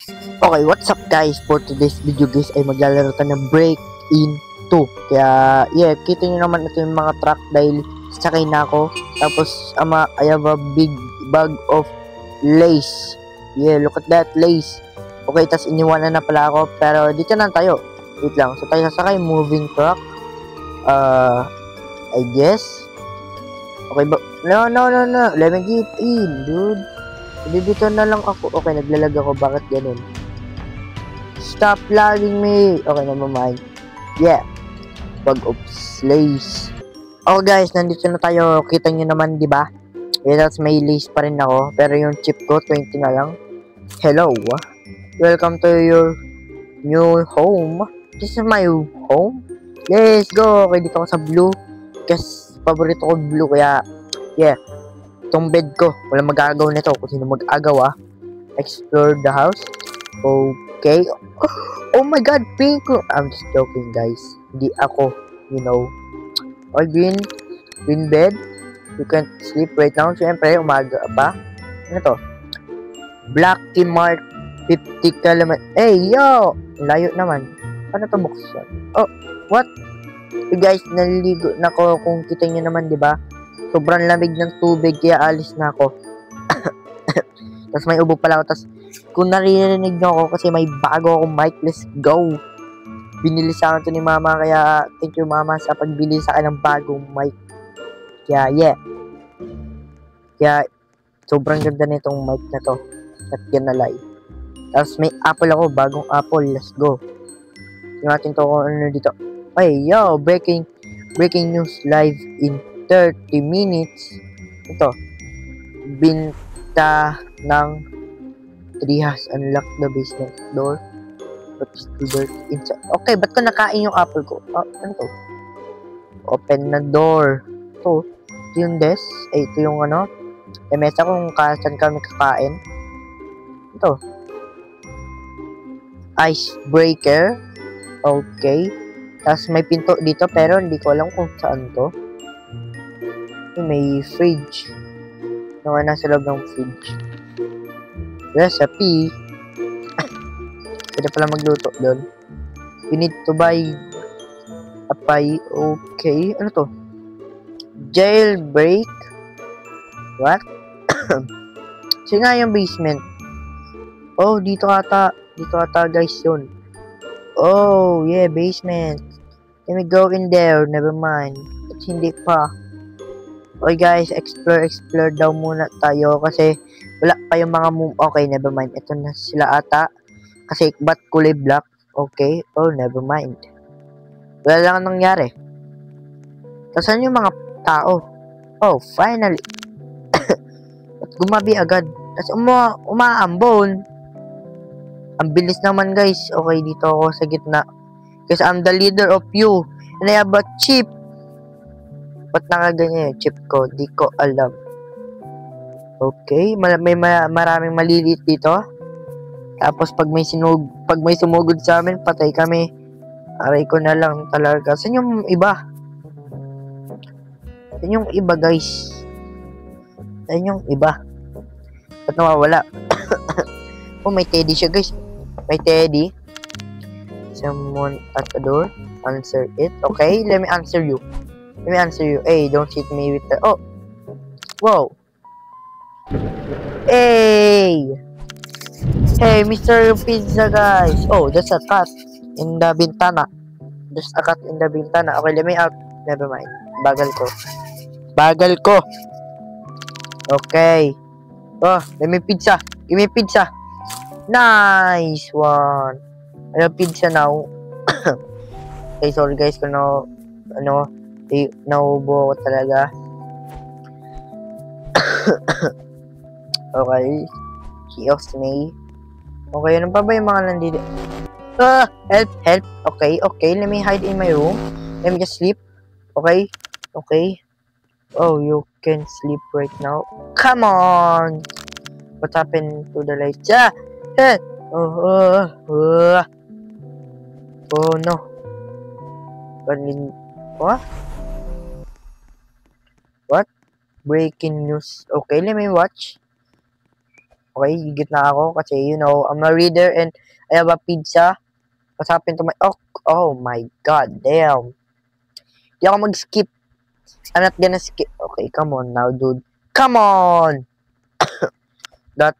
Okay, what's up guys? For today's video guys ay maglalaro tayo ng Break In 2. Kaya yeah, kita nyo naman ito yung mga truck dahil sakay na ako. Tapos I have a big bag of lace. Yeah, look at that lace. Okay, tas iniwanan na pala ako. Pero dito na tayo. Wait lang. So tayo sasakay moving truck. I guess. Okay ba? No. Let me get in, dude. Dito na lang ako. Okay, naglalag ako. Bakit ganun? Stop lagging me. Okay, never mind. Yeah. Bag of lace. Oh guys, nandito na tayo. Kita nyo naman, di ba? Yeah, that's may lace pa rin ako. Pero yung chip ko, 20 na lang. Hello. Welcome to your new home. This is my home. Let's go. Okay, dito ako sa blue. Kasi paborito ko blue. Kaya, yeah. Itong bed ko. Walang mag-aagaw nito. Kung sino mag-aagaw Explore the house. Okay. Oh my god, pink. I'm just joking, guys. Hindi ako, you know. Oh, green bed. You can't sleep right now. Siyempre, umaga pa. Ano to? Black key mark 50 km. Hey, yo! Layo naman. Paano to buksan? Oh, what? Hey guys, naliligo na ko. Kung kita nyo naman, di ba? Sobrang lamig ng tubig, kaya alis na ako. Tapos may ubo pala ako. Tapos, kung naririnig nyo ako kasi may bago akong mic, let's go. Binili sa akin to ni mama, kaya thank you mama sa pagbili sa akin ng bagong mic. Kaya, yeah. Kaya, sobrang ganda nitong mic na to. At ganalay. Tapos may apple ako, bagong apple. Let's go. Tingnan natin to kung ano dito. Hey, yo, breaking news live in 30 minutes. Ito. Binta ng 3 has unlocked the basement door. But still dirt inside. Okay, ba't ko nakain yung apple ko? Ano to? Open na door. Ito yung desk. Ito yung ano. Mesa kung saan kami kakain. Ito. Icebreaker. Okay. Tapos may pinto dito pero hindi ko alam kung saan to. May fridge. Naman nasa loob ng fridge. Recipe. Pwede pala magluto doon. You need to buy a pie. Okay. Ano to? Jailbreak. What? Kasi nga yung basement. Oh, dito ata. Dito ata guys yun. Oh, yeah, basement. Let me go in there. Never mind. At hindi pa. Okay guys, explore daw muna tayo kasi wala pa yung mga okay, never mind. Ito na sila ata. Kasi ba't kulay black? Okay. Oh, never mind. Wala lang nangyari. Saan yung mga tao? Oh, finally. At gumabi agad. Tapos umaambon. Ang bilis naman guys. Okay, dito ako sa gitna. Kasi I'm the leader of you. And I have a chip. Ba't nakaganyan yung chip ko? Di ko alam. Okay. May maraming maliliit dito. Tapos pag may sumugod sa amin, patay kami. Aray ko na lang talaga. Saan yung iba? Saan yung iba guys? Saan yung iba? Ba't nawawala? Oh, may teddy siya guys. May teddy. Someone at the door. Answer it. Okay, let me answer you. Hey, don't hit me with the... Oh! Whoa! Hey! Hey, Mr. Pizza, guys! Oh, there's a cat in the bintana. Okay, let me out. Never mind. Bagal ko. Okay. Oh, let me pizza. Give me pizza. Nice one. I have pizza now. Okay, sorry guys kung naubo ko talaga. Okay. Kiosk me. Okay, ano pa ba yung mga nandito? Help. Okay. Let me hide in my room. Let me just sleep. Okay. Oh, you can sleep right now. Come on. What happened to the lights? Oh no. What? Breaking news. Okay, let me watch. Okay, higit na ako kasi, you know, I'm a reader and I have a pizza. What's happened to my... Oh my god, damn. Di ako mag-skip. I'm not gonna skip. Okay, come on now, dude. Come on! That.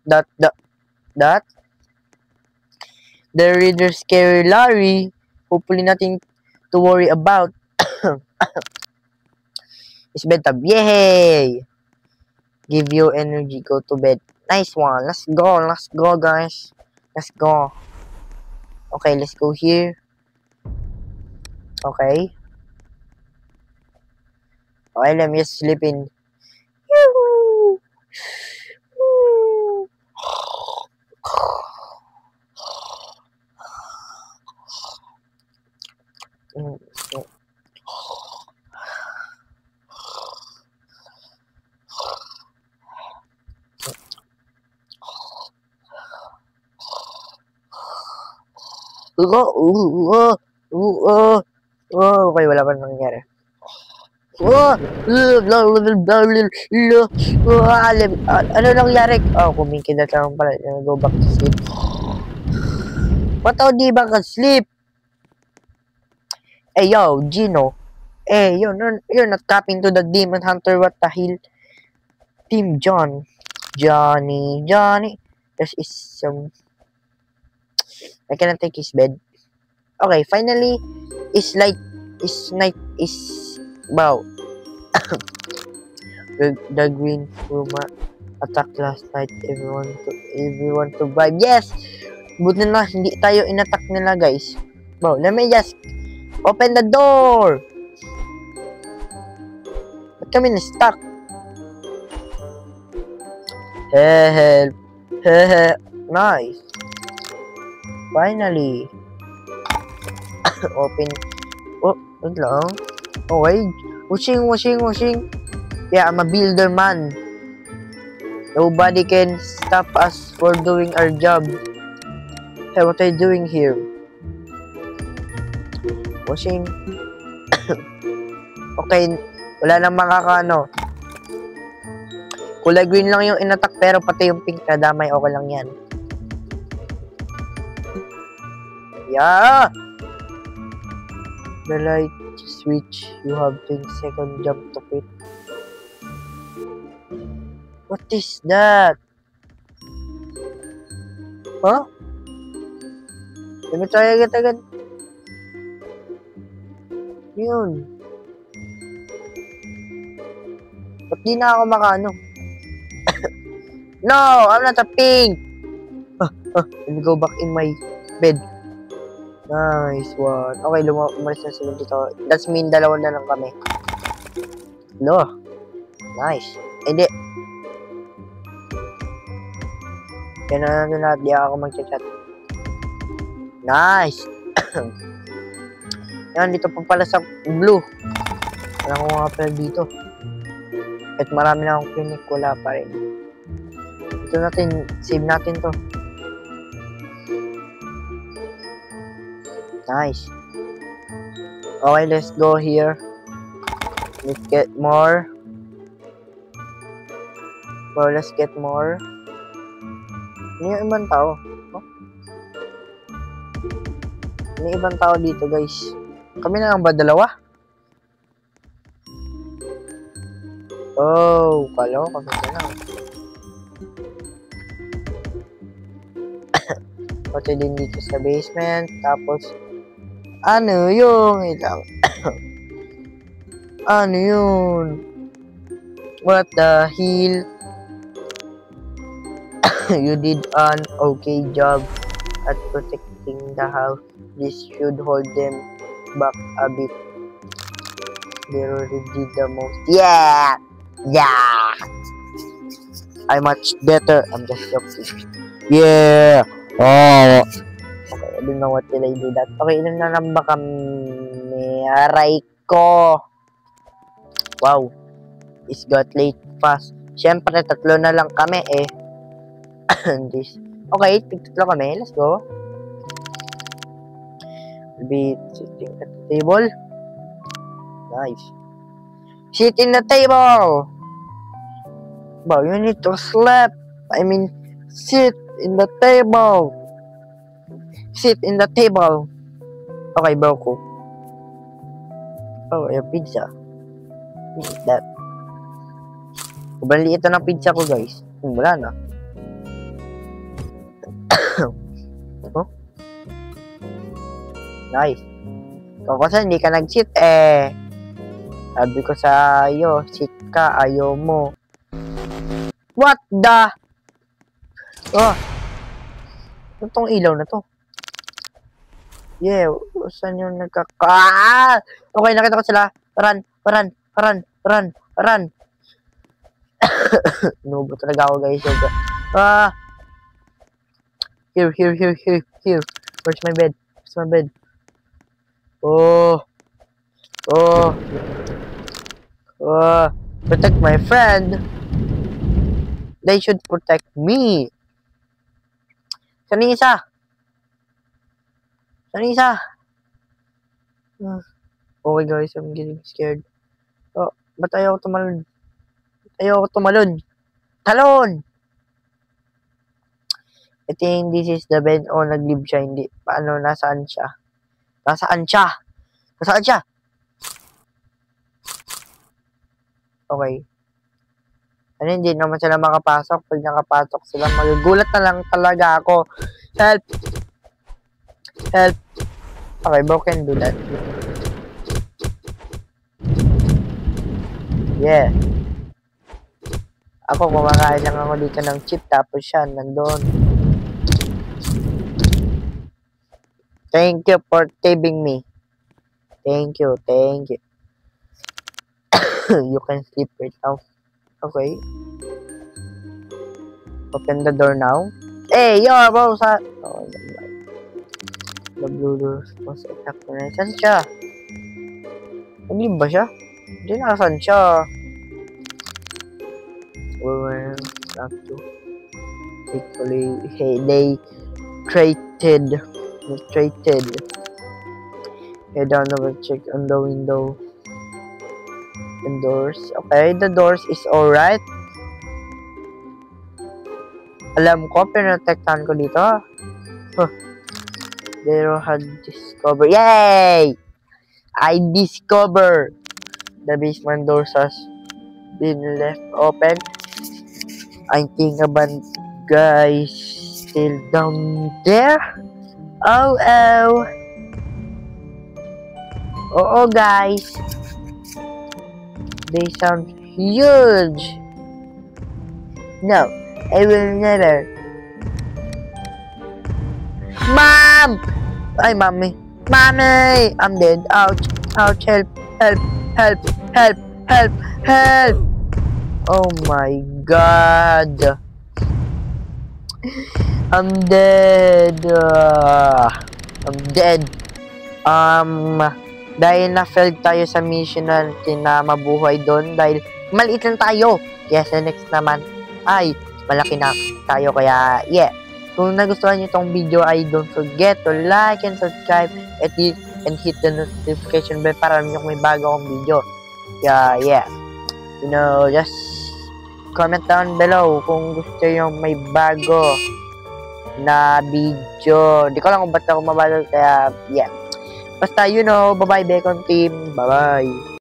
The reader scary Larry. Hopefully nothing to worry about. It's bedtime. Yay! Give you energy. Go to bed. Nice one. Let's go, guys. Let's go. Okay, let's go here. Okay. Okay, let me just sleep in. Okay, wala pa nangyari. Ano nangyari? Kumikidat lang pala. Go back to sleep. Ba't ako di ba ka-sleep? Hey, yo, Gino. Hey, you're not tapping to the demon hunter. What the hell? Team John. Johnny. This is some... I cannot take his bed. Okay, finally, wow. the green rumor attacked last night. Everyone survived. Yes! Buti na hindi tayo inattack nila, guys. Bro, let me just open the door. Ba't kami na-stuck? Help. Nice. Finally. Open. Oh, wait lang. Okay. Washing. Yeah, I'm a builder, man. Nobody can stop us for doing our job. Hey, what are you doing here? Washing. Okay. Wala nang makakaano. Kulay green lang yung inattack pero pati yung pink na damay. Okay lang yan. Yeah! The light switch. You have 20-second jump to quit. What is that? Huh? Let me try agad. Yun. Ba't di na ako makaano? No! I'm not a pink! Let me go back in my bed. Nice one. Okay, umalis na sila dito. That's mean, dalawa na lang kami. No. Nice. Hindi. Kaya na lahat. Di ako mag-chat. Nice. Yan, dito pa pala sa blue. Wala ko nga pala dito. At marami na akong clinic. Wala pa rin. Ito natin. Save natin to. Nice. Okay, let's go here. Let's get more. Well, let's get more. Ano yung ibang tao? Oh? Ano yung ibang tao dito, guys? Kami na lang ba dalawa? Oh, kala ko kami na lang. Pati din dito sa basement. Tapos, ano yung ilang? Ano yun? What the hell? You did an okay job at protecting the house. This should hold them back a bit. They already did the most. Yeah! I'm much better. I'm just joking. Yeah! Oh! Okay, I don't know what will I do that. Okay, ilan na lang ba kami? Aray ko! Wow! It's got late fast. Siyempre, 3 na lang kami eh. This. Okay, 3 kami. Let's go. We'll be sitting at the table. Nice. Sit in the table! Wow, you need to sleep. I mean, Sit in the table. Sit in the table. Okay, bro ko. Oh, yung pizza. Eat that. Sobrang liit na ng pizza ko, guys. Wala na. Oh? Nice. Kung kasi hindi ka nag-sit, sabi ko sa iyo, sit ka, ayaw mo. What the? Oh. Ano tong ilaw na to? Yeah, saan yung Okay, nakita ko sila. Run. Nubo talaga ako, guys. Here. Where's my bed? Oh. Protect my friend. They should protect me. Saan yung isa? Okay, guys, I'm getting scared. Oh, ba't ayaw ko tumalon? Talon! I think this is the bed. Oh, nag-leave siya. Hindi. Paano? Nasaan siya? Okay. Ano, hindi naman sila makapasok. Pag nakapasok sila, magugulat na lang talaga ako. Help! Okay, bro can do that. Yeah. Ako, kumakain lang ako dito ng chip, tapos siya, nandun. Thank you for saving me. Thank you. You can sleep right now. Okay. Open the door now. Hey, yo, bro, Oh, the blue doors was attacked na. Saan siya? Nag-leave ba siya? Hindi, nakasan siya. We were up to thankfully they traded. I don't know, check on the window and doors. Okay, the doors is alright. Alam ko, pinotektahan ko dito. Zero had discovered. Yay! I discovered the basement doors has been left open. I think about guys still down there. Oh, guys. They sound huge. No, I will never. Mom! Ay, mommy. I'm dead. Ouch. Help. Oh my god. I'm dead. Dahil na-failed tayo sa mission natin na mabuhay doon dahil maliit lang tayo. Kaya sa next naman ay malaki na tayo. Kaya yeah. Kung nagustuhan nyo itong video ay don't forget to like and subscribe and hit the notification bell para alam nyo kung may bago akong video. Yeah. You know, just comment down below kung gusto nyo may bago na video. Di ko lang kung ba't ako mabagal, kaya yeah. Basta, you know, bye-bye, Bacon Team. Bye-bye.